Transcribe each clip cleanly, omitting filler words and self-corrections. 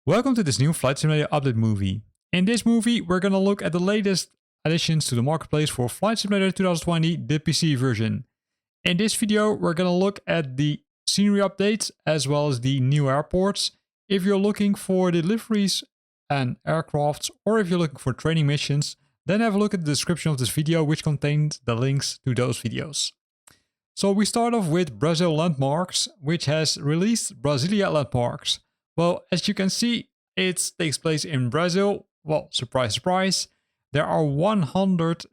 Welcome to this new Flight Simulator update movie. In this movie, we're gonna look at the latest additions to the marketplace for Flight Simulator 2020, the PC version. In this video, we're gonna look at the scenery updates as well as the new airports. If you're looking for deliveries and aircrafts, or if you're looking for training missions, then have a look at the description of this video, which contains the links to those videos. So we start off with Brasilia Landmarks, which has released Brasilia Landmarks. Well, as you can see, it takes place in Brazil. Well, surprise, surprise. There are 100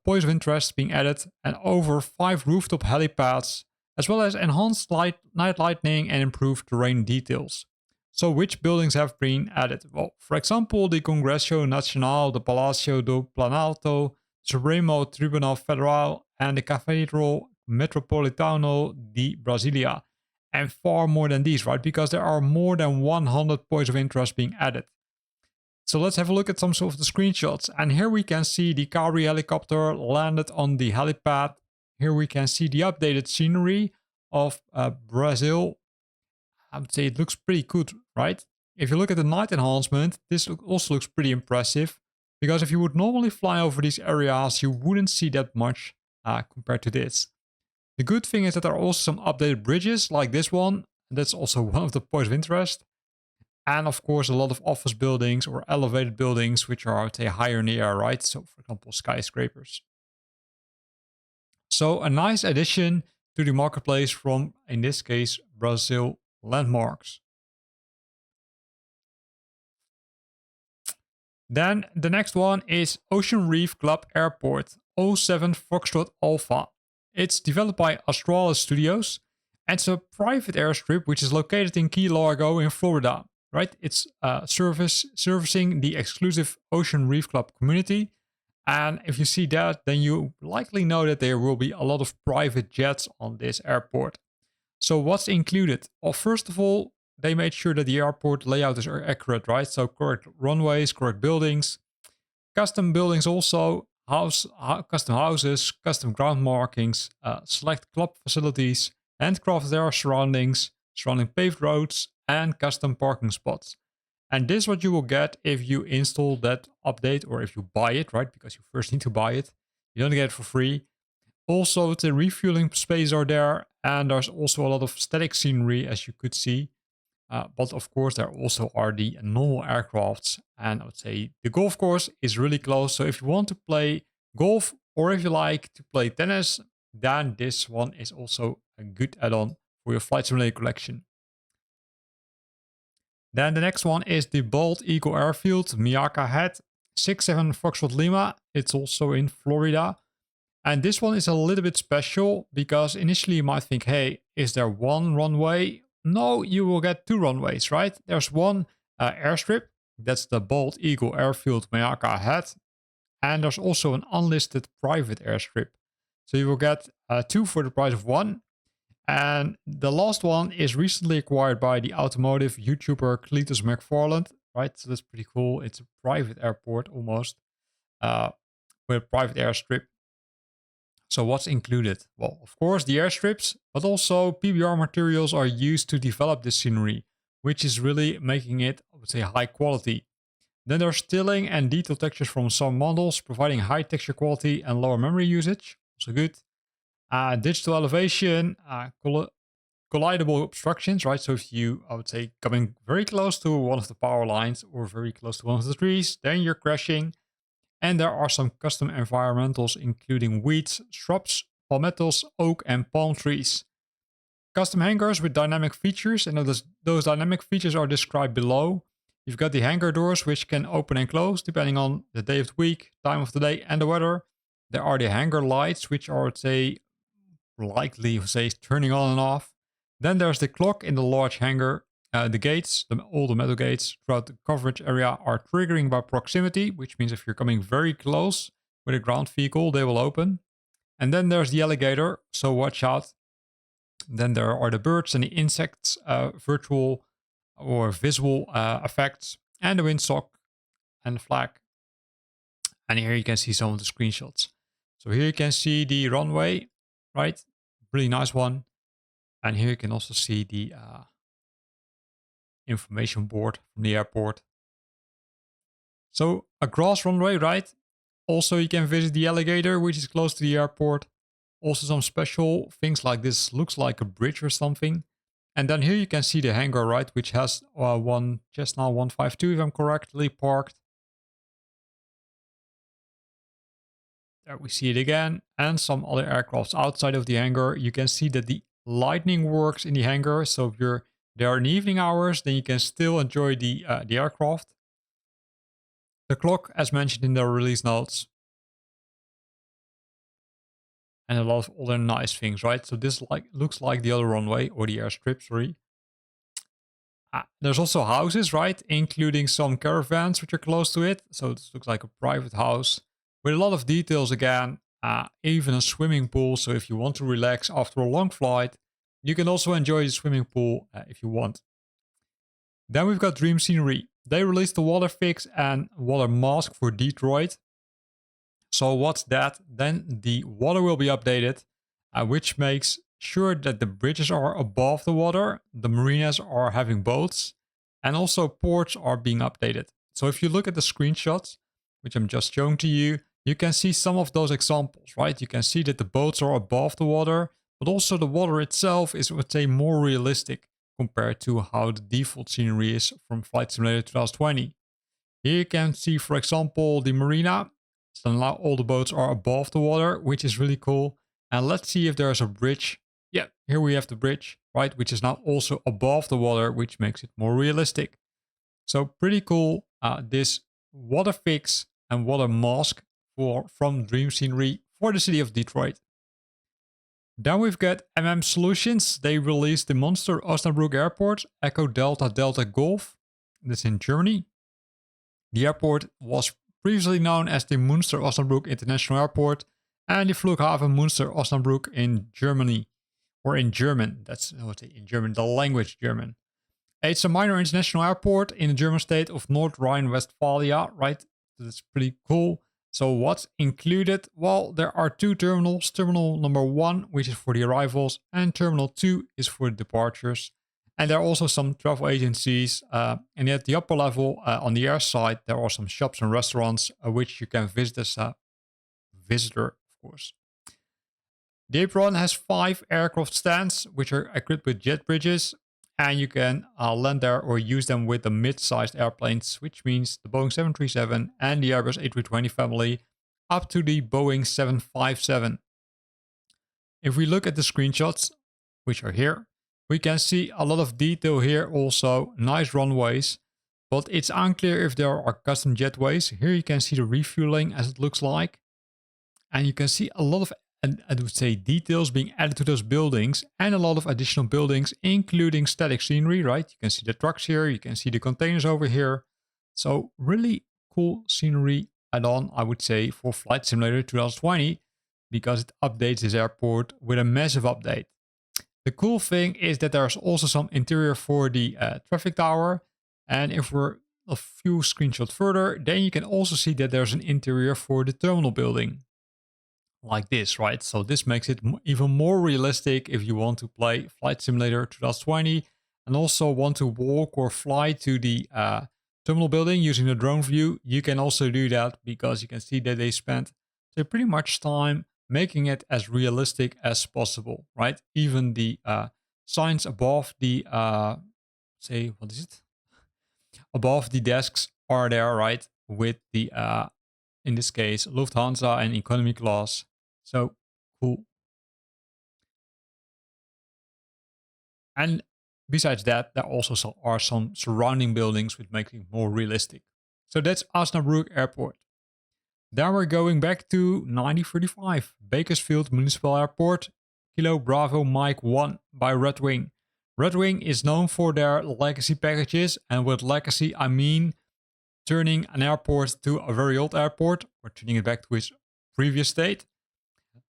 points of interest being added and over 5 rooftop helipads, as well as enhanced night lighting and improved terrain details. So which buildings have been added? Well, for example, the Congresso Nacional, the Palacio do Planalto, Supremo Tribunal Federal, and the Cathedral Metropolitano de Brasilia. And far more than these, right? Because there are more than 100 points of interest being added. So let's have a look at some of the screenshots. And here we can see the Cabri helicopter landed on the helipad. Here we can see the updated scenery of Brazil. I would say it looks pretty good, right? If you look at the night enhancement, this also looks pretty impressive. Because if you would normally fly over these areas, you wouldn't see that much compared to this. The good thing is that there are also some updated bridges like this one. That's also one of the points of interest. And of course, a lot of office buildings or elevated buildings, which are, I would say, higher in the air, right? So for example, skyscrapers. So a nice addition to the marketplace from, in this case, Brasilia Landmarks. Then the next one is Ocean Reef Club Airport 07 Foxtrot Alpha. It's developed by Australis Studios, and it's a private airstrip which is located in Key Largo in Florida, right? It's servicing the exclusive Ocean Reef Club community. And if you see that, then you likely know that there will be a lot of private jets on this airport. So what's included? Well, first of all, they made sure that the airport layout is accurate, right? So correct runways, correct buildings, custom buildings also, custom houses, custom ground markings, select club facilities, handcrafted area surrounding paved roads, and custom parking spots. And this is what you will get if you install that update or if you buy it, right? Because you first need to buy it. You don't get it for free. Also, the refueling spaces are there, and there's also a lot of static scenery, as you could see. But of course, there also are the normal aircrafts. And I would say the golf course is really close. So if you want to play golf or if you like to play tennis, then this one is also a good add-on for your Flight Simulator collection. Then the next one is the Bald Eagle Airfield, Makaha 67 Foxtrot Lima. It's also in Florida. And this one is a little bit special because initially you might think, hey, is there one runway? No, you will get 2 runways, right? There's one airstrip, that's the Bald Eagle Airfield Makaha, and there's also an unlisted private airstrip. So you will get 2 for the price of 1. And the last one is recently acquired by the automotive YouTuber Cletus McFarland, right? So that's pretty cool. It's a private airport almost, with a private airstrip. So what's included? Well, of course, the airstrips, but also PBR materials are used to develop this scenery, which is really making it, I would say, high quality. Then there's stilling and detail textures from some models, providing high texture quality and lower memory usage. Also good. Digital elevation, collidable obstructions, right? So if you, I would say, coming very close to one of the power lines or very close to one of the trees, then you're crashing. And there are some custom environmentals, including weeds, shrubs, palmettos, oak, and palm trees. Custom hangars with dynamic features, and those dynamic features are described below. You've got the hangar doors, which can open and close depending on the day of the week, time of the day, and the weather. There are the hangar lights, which are, likely, turning on and off. Then there's the clock in the large hangar. The gates, all the metal gates throughout the coverage area are triggering by proximity, which means if you're coming very close with a ground vehicle, they will open. And then there's the alligator, so watch out. Then there are the birds and the insects, virtual or visual effects, and the windsock and the flag. And here you can see some of the screenshots. So here you can see the runway, right? Really nice one. And here you can also see the information board from the airport. So a grass runway, right? Also, you can visit the alligator, which is close to the airport. Also some special things like this, looks like a bridge or something. And then here you can see the hangar, right? Which has one Cessna 152, if I'm correctly parked. There we see it again. And some other aircrafts outside of the hangar. You can see that the lighting works in the hangar. So if you're there in the evening hours, then you can still enjoy the aircraft. The clock, as mentioned in the release notes. And a lot of other nice things, right? So this looks like the other runway, or the airstrip, sorry. There's also houses, right? Including some caravans which are close to it. So this looks like a private house with a lot of details again. Even a swimming pool. So if you want to relax after a long flight, you can also enjoy the swimming pool if you want. Then we've got Dream Scenery. They released the water fix and water mask for Detroit. So what's that? Then the water will be updated, which makes sure that the bridges are above the water, the marinas are having boats, and also ports are being updated. So if you look at the screenshots, which I'm just showing to you, you can see some of those examples, right? You can see that the boats are above the water, but also the water itself is, I would say, more realistic compared to how the default scenery is from Flight Simulator 2020. Here you can see, for example, the marina. So now all the boats are above the water, which is really cool. And let's see if there's a bridge. Yeah, here we have the bridge, right? Which is now also above the water, which makes it more realistic. So pretty cool. This water fix and water mask from Dream Scenery for the city of Detroit. Then we've got Solutions. They released the Munster Osnabruck Airport, Echo Delta Delta Golf. This in Germany. The airport was previously known as the Munster Osnabruck International Airport and the Flughafen Munster Osnabruck in Germany, or in German. That's in German, the language German. It's a minor international airport in the German state of North Rhine-Westphalia, right? That's pretty cool. So what's included? Well, there are two terminals. Terminal number 1, which is for the arrivals, and terminal 2 is for the departures. And there are also some travel agencies. And at the upper level, on the air side, there are some shops and restaurants which you can visit as a visitor, of course. The apron has 5 aircraft stands, which are equipped with jet bridges. And you can land there or use them with the mid-sized airplanes, which means the Boeing 737 and the Airbus A320 family, up to the Boeing 757. If we look at the screenshots, which are here, we can see a lot of detail here also, nice runways, but it's unclear if there are custom jetways. Here you can see the refueling as it looks like. And you can see a lot of, I would say, details being added to those buildings and a lot of additional buildings, including static scenery, right? You can see the trucks here, you can see the containers over here. So really cool scenery add-on, I would say, for Flight Simulator 2020, because it updates this airport with a massive update. The cool thing is that there's also some interior for the traffic tower. And if we're a few screenshots further, then you can also see that there's an interior for the terminal building. Like this, right? So this makes it even more realistic if you want to play Flight Simulator 2020 and also want to walk or fly to the terminal building using the drone view. You can also do that because you can see that they spent pretty much time making it as realistic as possible, right? Even the signs above the, above the desks are there, right? With the, in this case, Lufthansa and economy class. So cool. And besides that, there also are some surrounding buildings which make it more realistic. So that's Osnabruck Airport. Then we're going back to 1935, Bakersfield Municipal Airport, Kilo Bravo Mike 1 by Redwing. Redwing is known for their legacy packages, and with legacy I mean turning an airport to a very old airport, or turning it back to its previous state.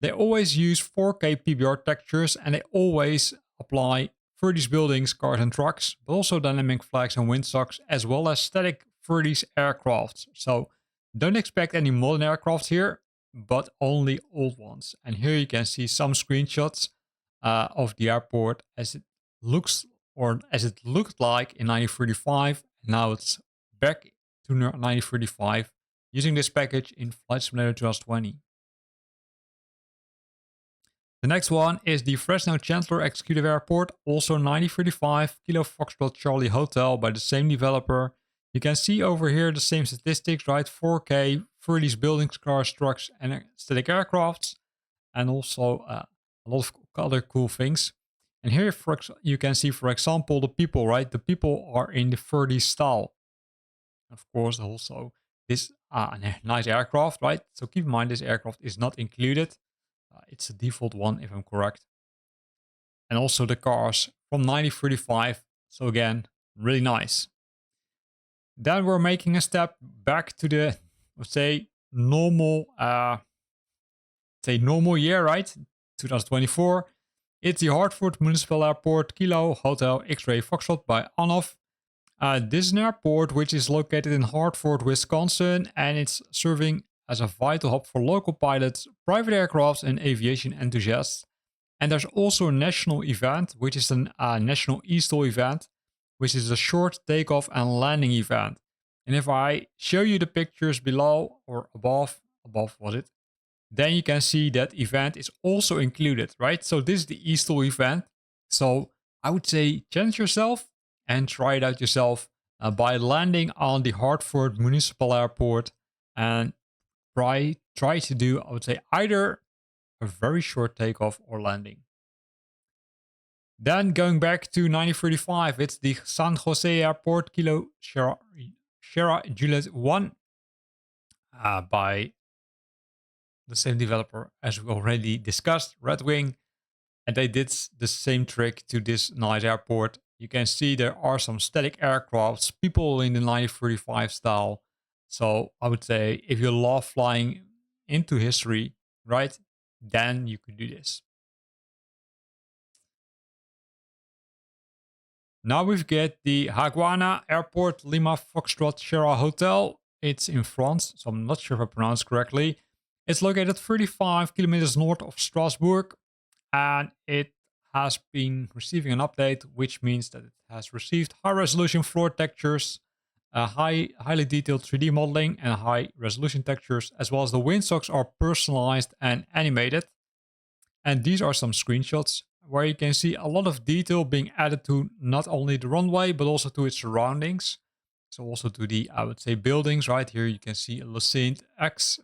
They always use 4K PBR textures, and they always apply for these buildings, cars and trucks, but also dynamic flags and windsocks, as well as static 30s aircrafts. So don't expect any modern aircraft here. but only old ones. And here you can see some screenshots of the airport as it looks, or as it looked like in 1935. Now it's back to 1935 using this package in Flight Simulator 2020. The next one is the Freshchanler Executive Airport, also 1935 Kilo Foxtrot Charlie Hotel by the same developer. You can see over here the same statistics, right? 4K for these buildings, cars, trucks, and static aircrafts, and also a lot of other cool things. And here, you can see, for example, the people, right? The people are in the 30s style. Of course, also this nice aircraft, right? So keep in mind, this aircraft is not included. It's a default one, if I'm correct. And also the cars from 1935. So again, really nice. Then we're making a step back to the, let's say, normal year, right? 2024. It's the Hartford Municipal Airport, Kilo Hotel X-Ray Foxtrot by Anov. This is an airport which is located in Hartford, Wisconsin, and it's serving as a vital hub for local pilots, private aircrafts, and aviation enthusiasts. And there's also a national event, which is a national ESTOL event, which is a short takeoff and landing event. And if I show you the pictures below or above was it, then you can see that event is also included, right? So this is the ESTOL event. So I would say challenge yourself and try it out yourself by landing on the Hartford Municipal Airport and try to do, I would say, either a very short takeoff or landing. Then going back to 1935, it's the San Jose Airport, Kilo Sierra Juliet 1 by the same developer as we already discussed, Redwing. And they did the same trick to this nice airport. You can see there are some static aircrafts, people in the 1935 style. So I would say if you love flying into history, right, then you could do this. Now we've got the Hagen Airport Lima Foxtrot Sierra Hotel. It's in France, so I'm not sure if I pronounced correctly. It's located 35 kilometers north of Strasbourg, and it has been receiving an update, which means that it has received high-resolution floor textures, highly detailed 3D modeling, and high-resolution textures, as well as the windsocks are personalized and animated. And these are some screenshots where you can see a lot of detail being added to not only the runway, but also to its surroundings. So also to the, I would say, buildings. Right here you can see Le Saint X,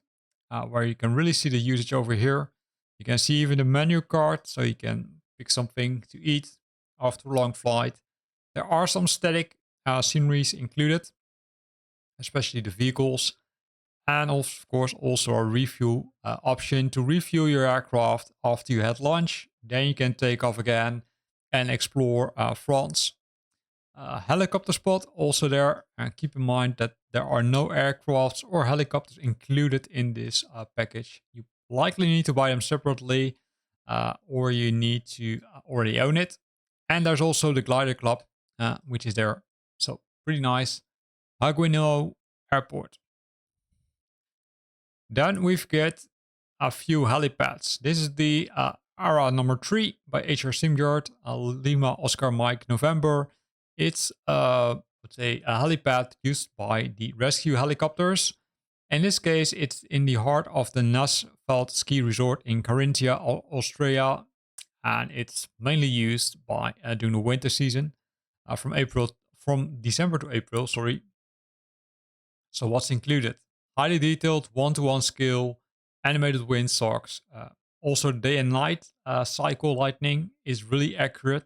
where you can really see the usage over here. You can see even the menu card, so you can pick something to eat after a long flight. There are some static sceneries included, especially the vehicles. And of course also a refuel option to refuel your aircraft after you had lunch. Then you can take off again and explore France. Helicopter spot also there. And keep in mind that there are no aircrafts or helicopters included in this package. You likely need to buy them separately, or you need to already own it. And there's also the glider club, which is there. So pretty nice. Hagen Airport. Then we've got a few helipads. This is the Ara number 3 by HR Simyard, Lima Oscar Mike November. It's let's say a helipad used by the rescue helicopters. In this case, it's in the heart of the Nasveld ski resort in Carinthia, Austria, and it's mainly used by during the winter season, from December to April. Sorry. So what's included? Highly detailed one-to-one scale, animated windsocks. Also day and night cycle lighting is really accurate,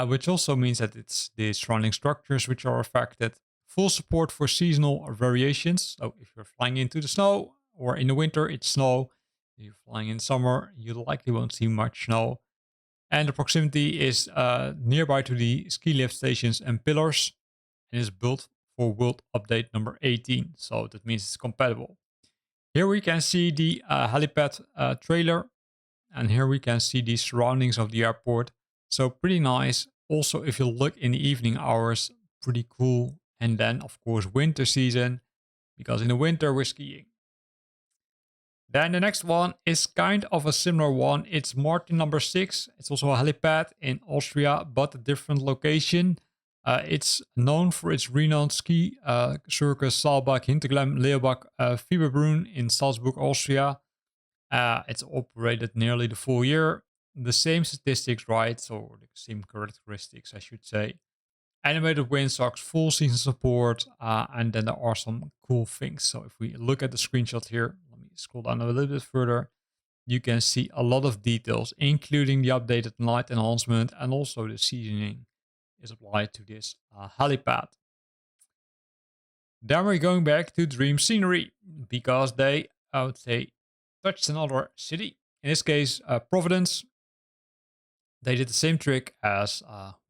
which also means that it's the surrounding structures which are affected. Full support for seasonal variations. So if you're flying into the snow, or in the winter it's snow, if you're flying in summer, you likely won't see much snow. And the proximity is nearby to the ski lift stations and pillars, and is built for World Update number 18. So that means it's compatible. Here we can see the helipad trailer, and here we can see the surroundings of the airport. So pretty nice. Also, if you look in the evening hours, pretty cool. And then, of course, winter season, because in the winter we're skiing. Then the next one is kind of a similar one. It's Martin number 6. It's also a helipad in Austria, but a different location. It's known for its renowned ski circus Saalbach, Hinterglemm, Leerbach, Fieberbrunn in Salzburg, Austria. It's operated nearly the full year. The same statistics, right? So the same characteristics, I should say. Animated windsocks, full season support, and then there are some cool things. So if we look at the screenshot here, let me scroll down a little bit further. You can see a lot of details, including the updated night enhancement, and also the seasoning is applied to this helipad. Then we're going back to Dream Scenery because they, I would say, touched another city. In this case, Providence. They did the same trick as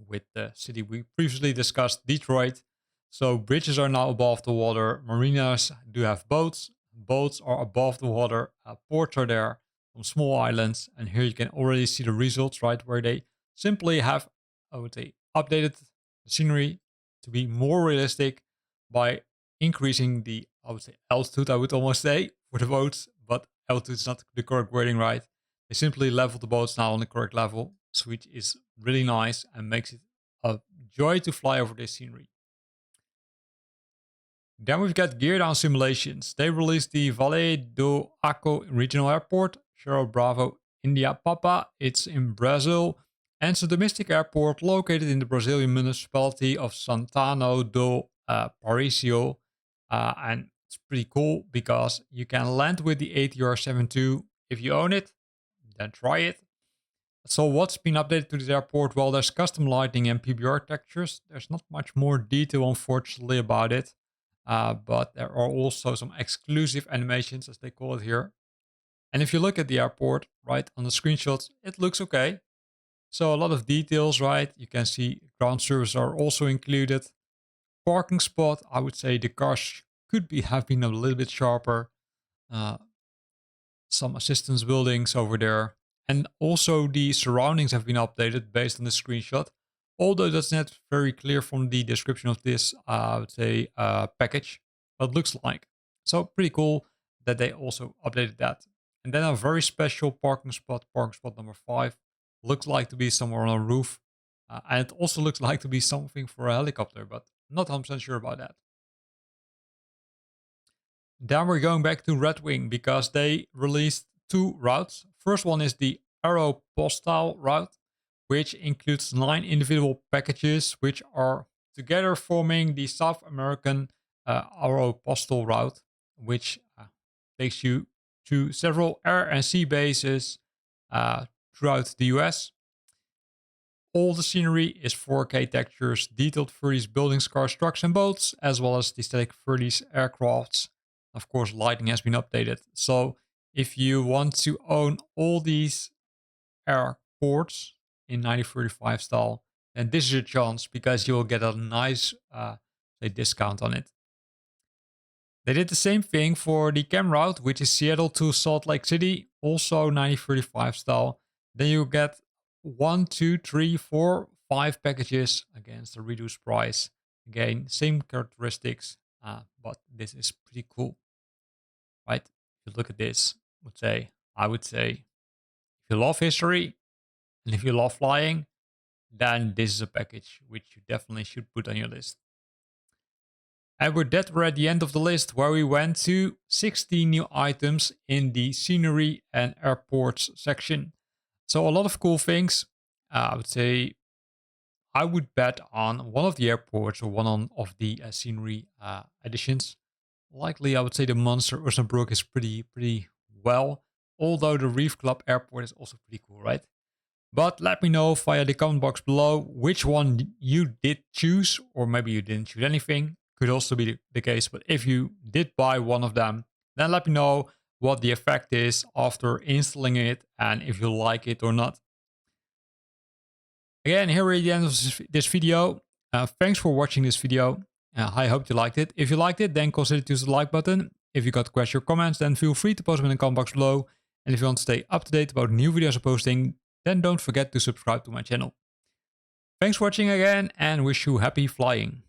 with the city we previously discussed, Detroit. So bridges are now above the water. Marinas do have boats. Boats are above the water. Ports are there. Some small islands. And here you can already see the results, right? Where they simply have, I would say, updated the scenery to be more realistic by increasing the, I would say, altitude, I would almost say, for the boats. But altitude is not the correct wording, right? They simply leveled the boats now on the correct level, which is really nice and makes it a joy to fly over this scenery. Then we've got gear down simulations. They released the Valet do AO Regional Airport, Sierra Bravo, India Papa. It's in Brazil. And it's a domestic airport located in the Brazilian municipality of Santana do Paraíso. And it's pretty cool because you can land with the ATR-72 if you own it. Then try it. So what's been updated to this airport? Well, there's custom lighting and PBR textures. There's not much more detail, unfortunately, about it. But there are also some exclusive animations, as they call it here. And if you look at the airport, right, on the screenshots, it looks okay. So a lot of details, right? You can see ground services are also included. Parking spot, I would say the cars could have been a little bit sharper. Some assistance buildings over there. And also the surroundings have been updated based on the screenshot. Although that's not very clear from the description of this, I would say, package. But it looks like. So pretty cool that they also updated that. And then a very special parking spot number 5. Looks like to be somewhere on a roof. And it also looks like to be something for a helicopter, but not 100% sure about that. Then we're going back to Redwing because they released 2 routes. First one is the Aeropostal route, which includes 9 individual packages, which are together forming the South American Aeropostal route, which takes you to several air and sea bases throughout the US. All the scenery is 4K textures, detailed 30s buildings, cars, trucks, and boats, as well as the static 30s aircrafts. Of course, lighting has been updated. So if you want to own all these airports in 9035 style, then this is your chance because you will get a nice discount on it. They did the same thing for the CAM route, which is Seattle to Salt Lake City, also 9035 style. Then you get 1, 2, 3, 4, 5 packages against a reduced price. Again, same characteristics, but this is pretty cool, right? If you look at this, I would say, if you love history and if you love flying, then this is a package which you definitely should put on your list. And with that, we're at the end of the list where we went to 16 new items in the scenery and airports section. So a lot of cool things. I would say I would bet on one of the airports or one of the scenery additions. Likely, I would say the Munster Osnabruck is pretty well. Although the Reef Club Airport is also pretty cool, right? But let me know via the comment box below which one you did choose, or maybe you didn't choose anything. Could also be the case, but if you did buy one of them, then let me know what the effect is after installing it and if you like it or not. Again, here we're at the end of this video. Thanks for watching this video. I hope you liked it. If you liked it, then consider to use the like button. If you got questions or comments, then feel free to post them in the comment box below. And if you want to stay up to date about new videos I'm posting, then don't forget to subscribe to my channel. Thanks for watching again and wish you happy flying.